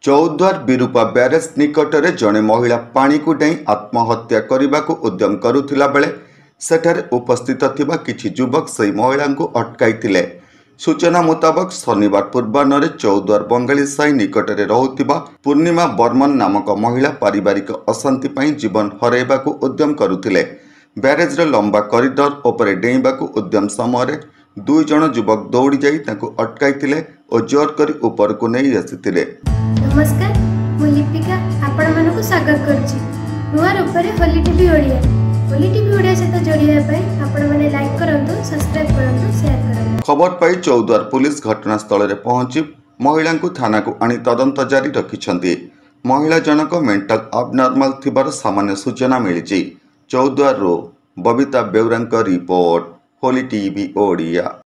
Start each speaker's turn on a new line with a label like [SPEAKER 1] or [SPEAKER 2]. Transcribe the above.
[SPEAKER 1] चौद्वार विरूपा barrage निकटरे जड़े महिला पानी को डेई आत्महत्या करने को उद्यम करुथिला बेले सेठारे उपस्थित थिबा किछि युवक सही महिला को अटकाई। सूचना मुताबक शनिवार पूर्वाह्न चौद्वार बंगाली साई निकटरे रहुथिबा पूर्णिमा बर्मन नामक महिला पारिवारिक अशांति पई जीवन हरैबा को उद्यम करुथिले। ब्यारेज लंबा कॉरिडोर उपरे डेइबा को उद्यम समय दुई जन युवक दौड़ी जाई ताको अटकाई और जोर करी ऊपर को नहीं आसीथिले।
[SPEAKER 2] नमस्कार, मु लिपिका आपण मानक स्वागत करछि नुआ रूपरे होली टीवी ओडिया। होली टीवी ओडिया सहित जोड़िया पई आपण माने लाइक करंतु, सब्सक्राइब करंतु, शेयर करंतु।
[SPEAKER 1] खबर पाई चौद्वार पुलिस घटनास्थल रे पहुंची महिला को थाना को आनी तदंत जारी रखिछंती। महिला जनक मेंटल अबनॉर्मल थिबार सामान्य सूचना मिलिछि। चौद्वार रो बबिता बेउरांक रिपोर्ट, होली टीवी ओडिया।